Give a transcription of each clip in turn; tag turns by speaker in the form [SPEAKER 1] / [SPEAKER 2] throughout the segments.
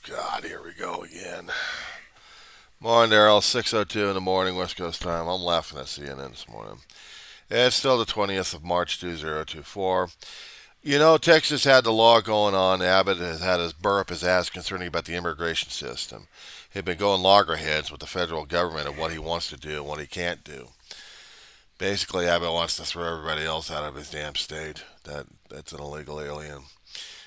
[SPEAKER 1] God, here we go again. Morning, Darryl. 6:02 in the morning, West Coast time. I'm laughing at CNN this morning. It's still the 20th of March, 2024. You know, Texas had the law going on. Abbott has had his burr up his ass concerning about the immigration system. He'd been going loggerheads with the federal government of what he wants to do and what he can't do. Basically, Abbott wants to throw everybody else out of his damn state. That's an illegal alien,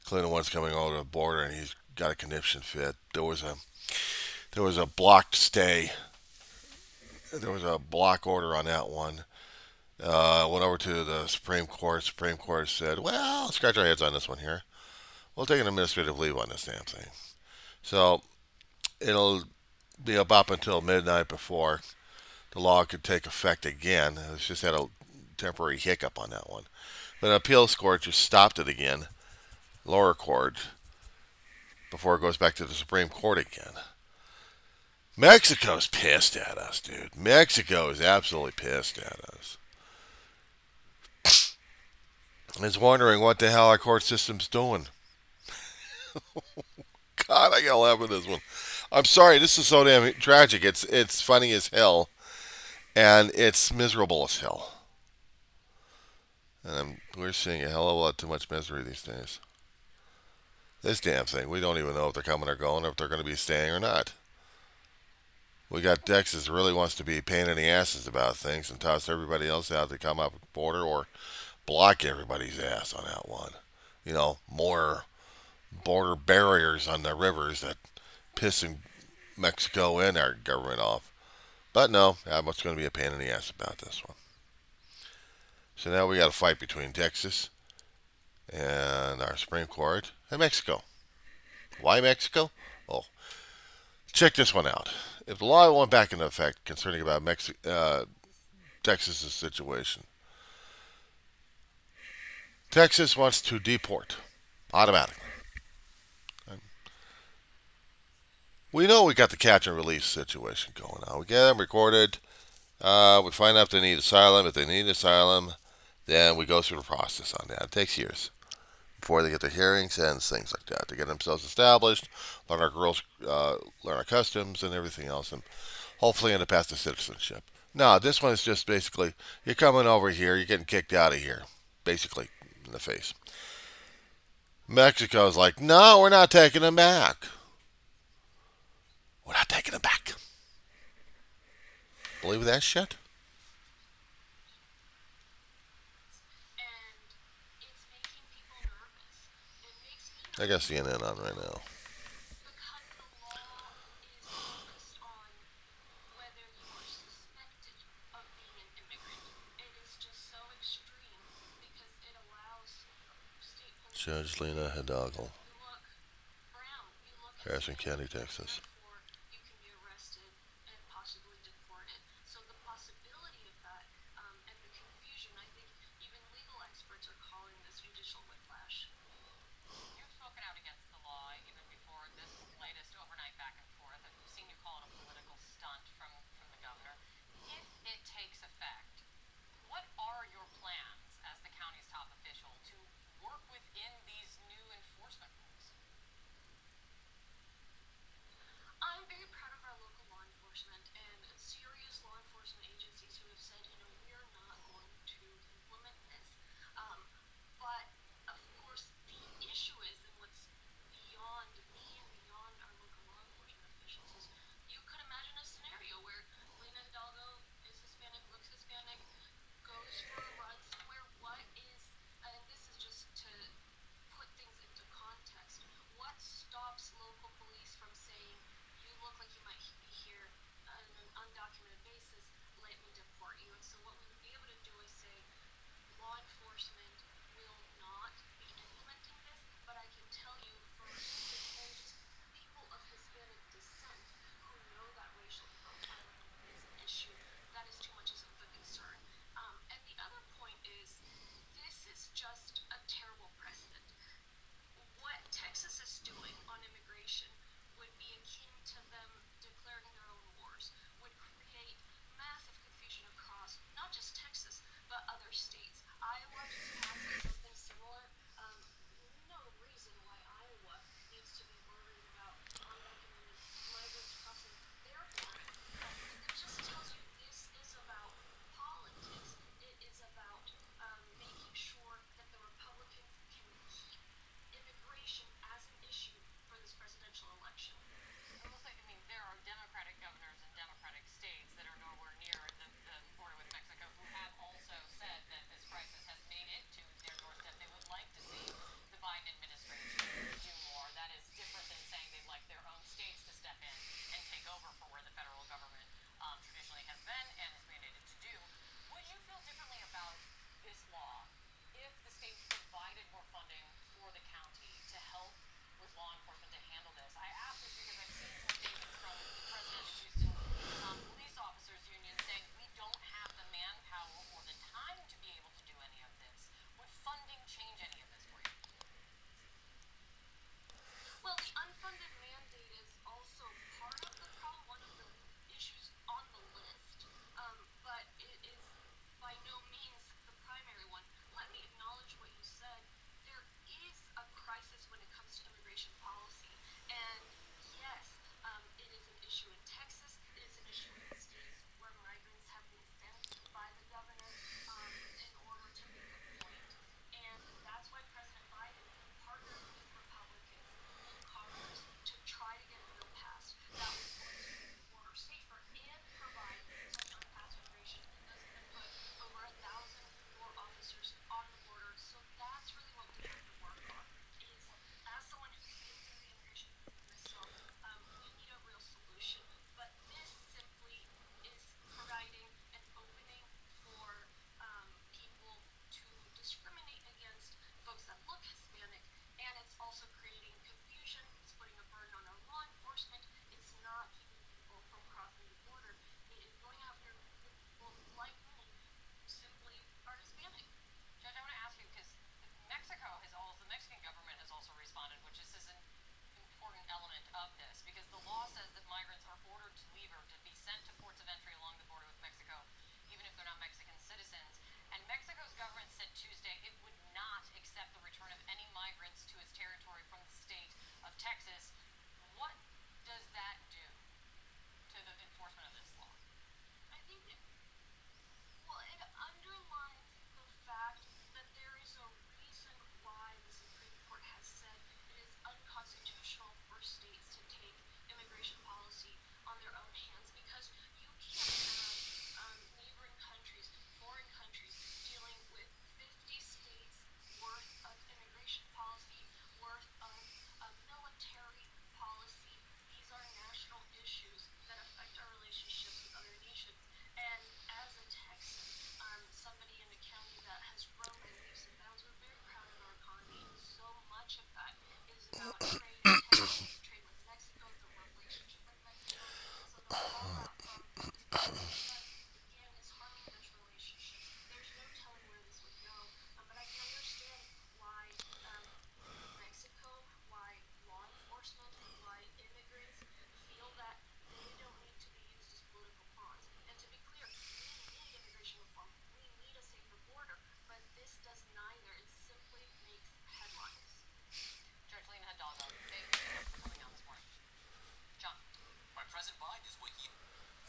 [SPEAKER 1] including the ones coming over the border, and he's got a conniption fit. There was a blocked stay. There was a block order on that one. Went over to the Supreme Court. Supreme Court said, "Well, scratch our heads on this one here. We'll take an administrative leave on this damn thing." So it'll be up until midnight before the law could take effect again. It's just had a temporary hiccup on that one. But an appeals court just stopped it again, lower court, before it goes back to the Supreme Court again. Mexico's pissed at us, dude. Mexico is absolutely pissed at us. Is wondering what the hell our court system's doing. God, I gotta laugh at this one. I'm sorry, this is so damn tragic. It's funny as hell, and it's miserable as hell. And we're seeing a hell of a lot too much misery these days. This damn thing, we don't even know if they're coming or going, or if they're going to be staying or not. We got Texas that really wants to be a pain in the asses about things and toss everybody else out to come up with the border or block everybody's ass on that one. More border barriers on the rivers that pissing Mexico and our government off. But no, Abbott's going to be a pain in the ass about this one. So now we got a fight between Texas and our Supreme Court and Mexico. Why Mexico? Oh, check this one out. If the law went back into effect concerning about Texas's situation, Texas wants to deport automatically. We know we got the catch and release situation going on. We get them recorded. We find out if they need asylum. If they need asylum, then we go through the process on that. It takes years before they get their hearings and things like that. To get themselves established, learn our girls, learn our customs and everything else, and hopefully end up past the citizenship. No, this one is just basically you're coming over here, you're getting kicked out of here, basically in the face. Mexico's like, no, we're not taking them back. We're not taking them back. Believe that shit? I got CNN on right now. Judge Lena Hidalgo, Harrison County, Texas.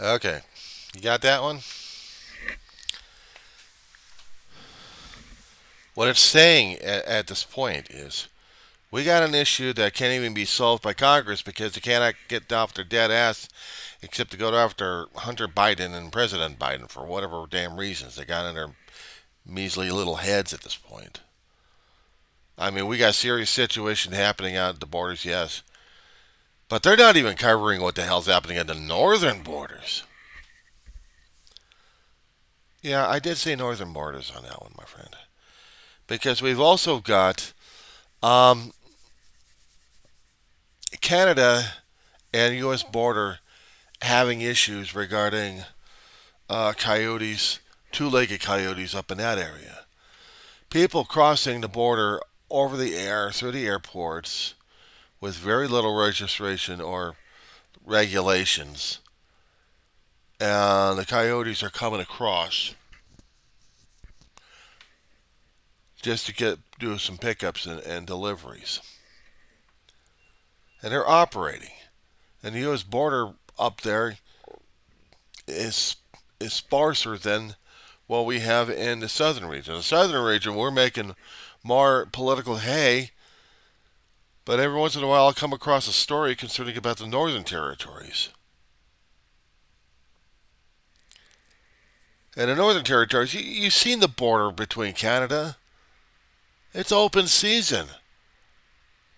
[SPEAKER 1] Okay, you got that one? What it's saying at this point is we got an issue that can't even be solved by Congress because they cannot get off their dead ass except to go after Hunter Biden and President Biden for whatever damn reasons they got in their measly little heads at this point. I mean, we got a serious situation happening out at the borders, yes. But they're not even covering what the hell's happening at the northern borders. Yeah, I did say northern borders on that one, my friend. Because we've also got um, Canada and U.S. border having issues regarding coyotes, two-legged coyotes up in that area. People crossing the border over the air through the airports with very little registration or regulations, and the coyotes are coming across just to do some pickups and deliveries, and they're operating. And the U.S. border up there is sparser than what we have in the southern region. The southern region, we're making more political hay, but every once in a while I'll come across a story concerning about the northern territories. And the northern territories, you've seen the border between Canada. It's open season.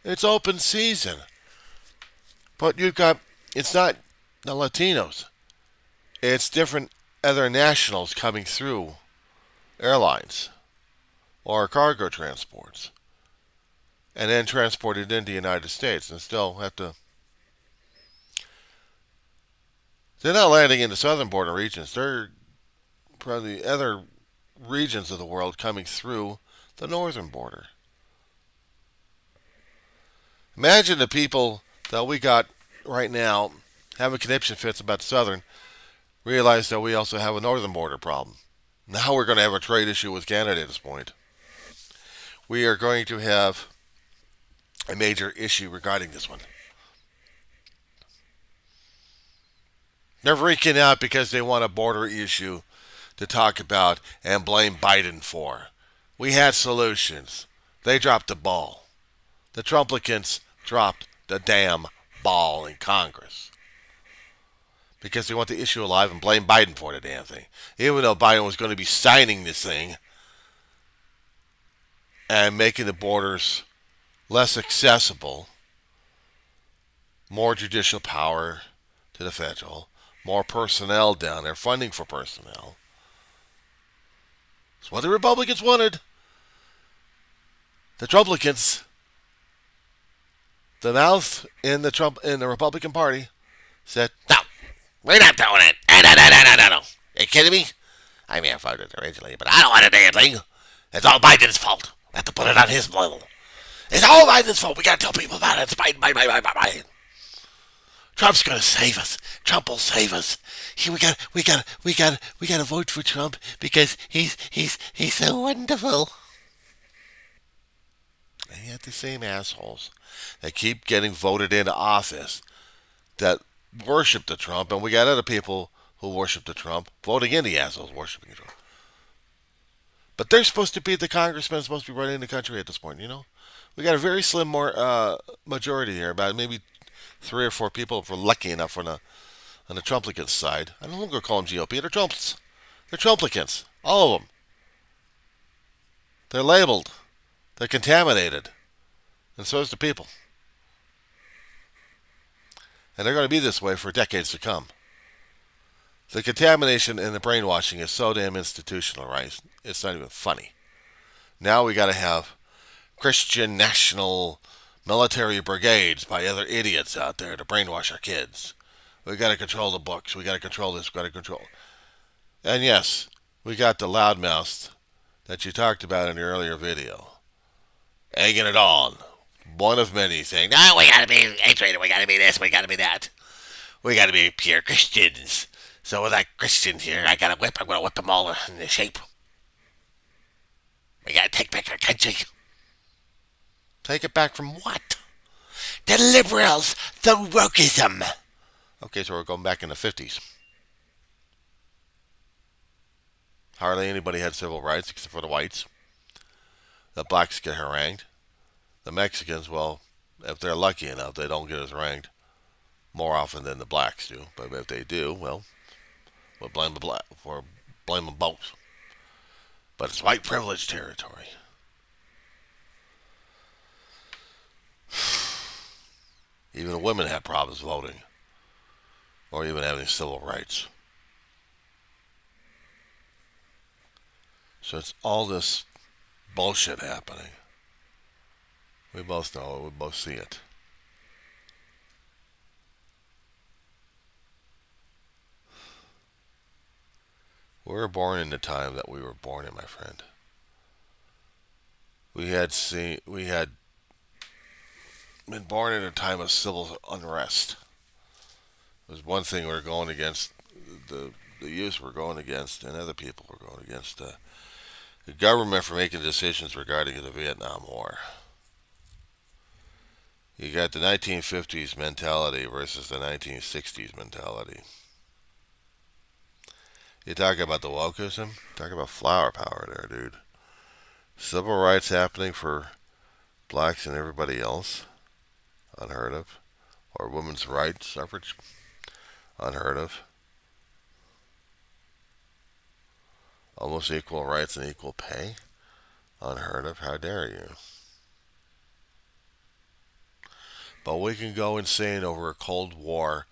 [SPEAKER 1] It's open season. But you've got, it's not the Latinos. It's different other nationals coming through airlines or cargo transports and then transported into the United States and still have to. They're not landing in the southern border regions. They're probably other regions of the world coming through the northern border. Imagine the people that we got right now having conniption fits about the southern realize that we also have a northern border problem. Now we're going to have a trade issue with Canada at this point. We are going to have a major issue regarding this one. They're freaking out because they want a border issue to talk about and blame Biden for. We had solutions. They dropped the ball. The Trumplicans dropped the damn ball in Congress because they want the issue alive and blame Biden for the damn thing. Even though Biden was going to be signing this thing and making the borders less accessible, more judicial power to the federal, more personnel down there, funding for personnel. That's what the Republicans wanted. The Trumplicans, the mouth in the Republican Party, said, "No, we're not doing it. No. Are you kidding me? I may have voted originally, but I don't want a damn thing. It's all Biden's fault. We have to put it on his level. It's all Biden's fault. We got to tell people about it. It's Biden. Trump's gonna save us. Trump will save us. We got to vote for Trump because he's so wonderful." And yet the same assholes that keep getting voted into office that worship the Trump, and we got other people who worship the Trump voting in the assholes worshiping the Trump. But they're supposed to be the congressmen supposed to be running the country at this point. We got a very slim majority here, about maybe 3 or 4 people if we're lucky enough on the Trumplicans side. I don't longer call them GOP. They're Trumps. They're Trumplicans. All of them. They're labeled. They're contaminated. And so is the people. And they're going to be this way for decades to come. The contamination and the brainwashing is so damn institutionalized, it's not even funny. Now we got to have Christian national military brigades by other idiots out there to brainwash our kids. We got to control the books. We got to control this. We got to control. And yes, we got the loudmouths that you talked about in the earlier video, egging it on. One of many saying, "No, we got to be A-trader. We got to be this. We got to be that. We got to be pure Christians. So with that Christians here, I got a whip. I'm going to whip them all in shape. We got to take back our country." Take it back from what? The liberals, the wokeism. Okay, so we're going back in the 50s. Hardly anybody had civil rights except for the whites. The blacks get harangued. The Mexicans, well, if they're lucky enough, they don't get as harangued more often than the blacks do. But if they do, well, we'll blame the black for blame them both. But it's white privilege territory. Even the women have problems voting or even having civil rights. So it's all this bullshit happening. We both know it. We both see it. We were born in the time that we were born in, my friend. We had been born in a time of civil unrest. It was one thing we were going against the youth were going against, and other people were going against the government for making decisions regarding the Vietnam War. You got the 1950s mentality versus the 1960s mentality. You talk about the wokeism, talk about flower power there, dude. Civil rights happening for blacks and everybody else, unheard of. Or women's rights, suffrage, unheard of. Almost equal rights and equal pay, unheard of. How dare you? But we can go insane over a Cold War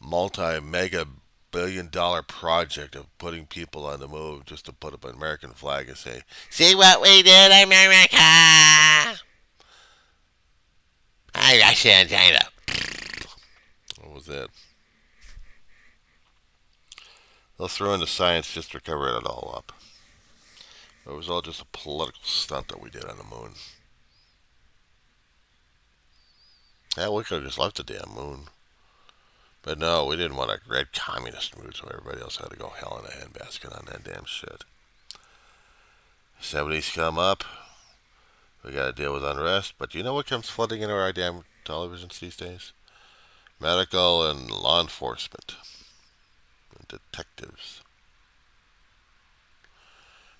[SPEAKER 1] multi-mega billion-dollar project of putting people on the move just to put up an American flag and say, "See what we did, America!" Hi, Russia and China. What was that? They'll throw in the science just to cover it all up. It was all just a political stunt that we did on the moon. Yeah, we could have just left the damn moon. But no, we didn't want a red communist mood, so everybody else had to go hell in a handbasket on that damn shit. 70s come up. We got to deal with unrest. But you know what comes flooding into our damn televisions these days? Medical and law enforcement. And detectives.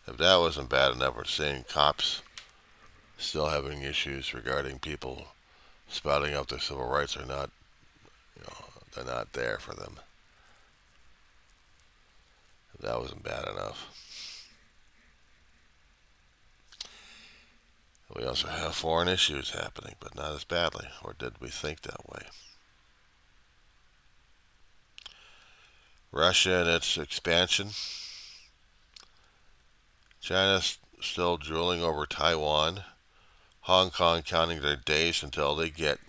[SPEAKER 1] If that wasn't bad enough, we're seeing cops still having issues regarding people spouting out their civil rights are not, they're not there for them. If that wasn't bad enough. We also have foreign issues happening, but not as badly. Or did we think that way? Russia and its expansion. China's still drooling over Taiwan. Hong Kong counting their days until they get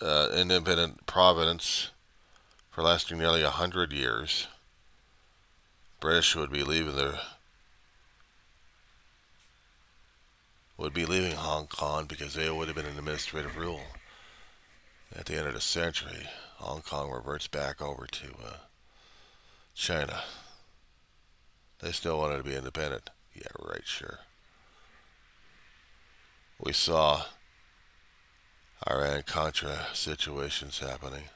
[SPEAKER 1] independent providence for lasting nearly 100 years. British would be leaving Hong Kong because they would have been in administrative rule. At the end of the century, Hong Kong reverts back over to China. They still wanted to be independent. Yeah, right, sure. We saw Iran-Contra situations happening.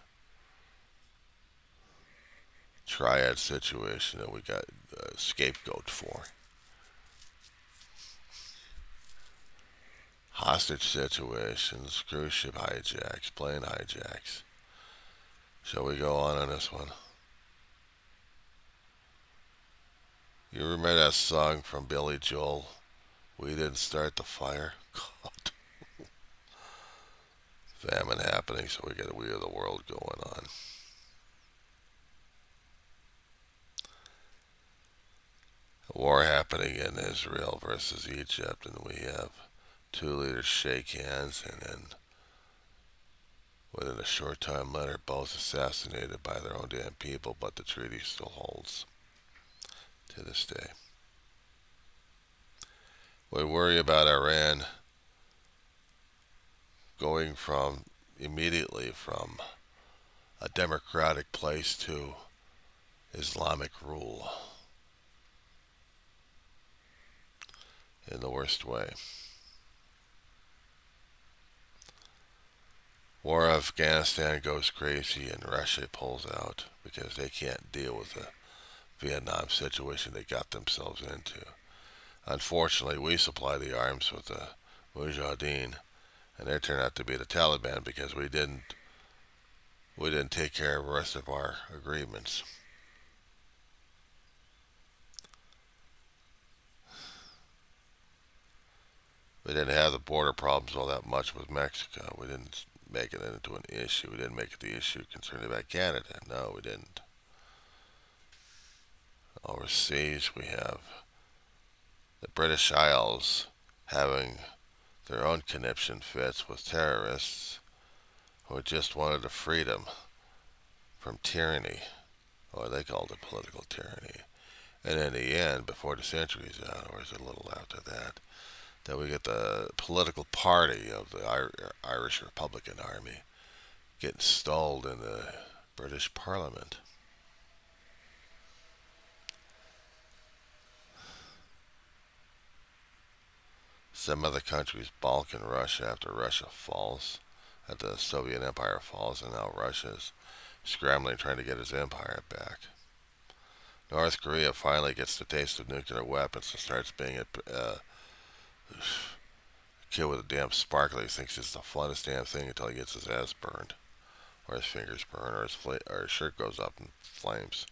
[SPEAKER 1] Triad situation that we got a scapegoat for. Hostage situations, cruise ship hijacks, plane hijacks. Shall we go on this one? You remember that song from Billy Joel? We didn't start the fire. God. Famine happening, so we got a We Are the World going on. A war happening in Israel versus Egypt, and we have two leaders shake hands, and then within a short time later, both assassinated by their own damn people, but the treaty still holds to this day. We worry about Iran going immediately from a democratic place to Islamic rule in the worst way. War of Afghanistan goes crazy and Russia pulls out because they can't deal with the Vietnam situation they got themselves into. Unfortunately, we supply the arms with the Mujahideen, and they turned out to be the Taliban because we didn't take care of the rest of our agreements. We didn't have the border problems all that much with Mexico. We didn't make it into an issue. We didn't make it the issue concerning about Canada. No, we didn't. Overseas, we have the British Isles having their own conniption fits with terrorists who just wanted the freedom from tyranny, or they called it political tyranny. And in the end, before the century's out, or is it a little after that, then we get the political party of the Irish Republican Army getting installed in the British Parliament. Some other countries balk in Russia after Russia falls, after the Soviet Empire falls, and now Russia's scrambling trying to get his empire back. North Korea finally gets the taste of nuclear weapons and starts being a kid with a damn sparkler. He thinks it's the funnest damn thing until he gets his ass burned, or his fingers burned, or his shirt goes up in flames.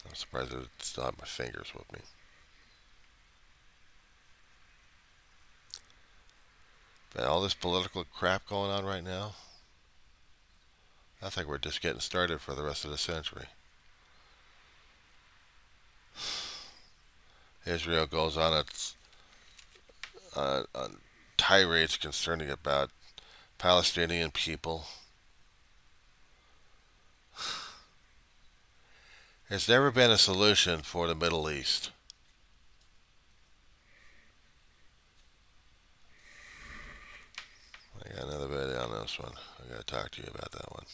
[SPEAKER 1] I'm surprised I still have my fingers with me. But all this political crap going on right now, I think we're just getting started for the rest of the century. Israel goes on its on tirades concerning about Palestinian people. There's never been a solution for the Middle East. I got another video on this one. I gotta talk to you about that one.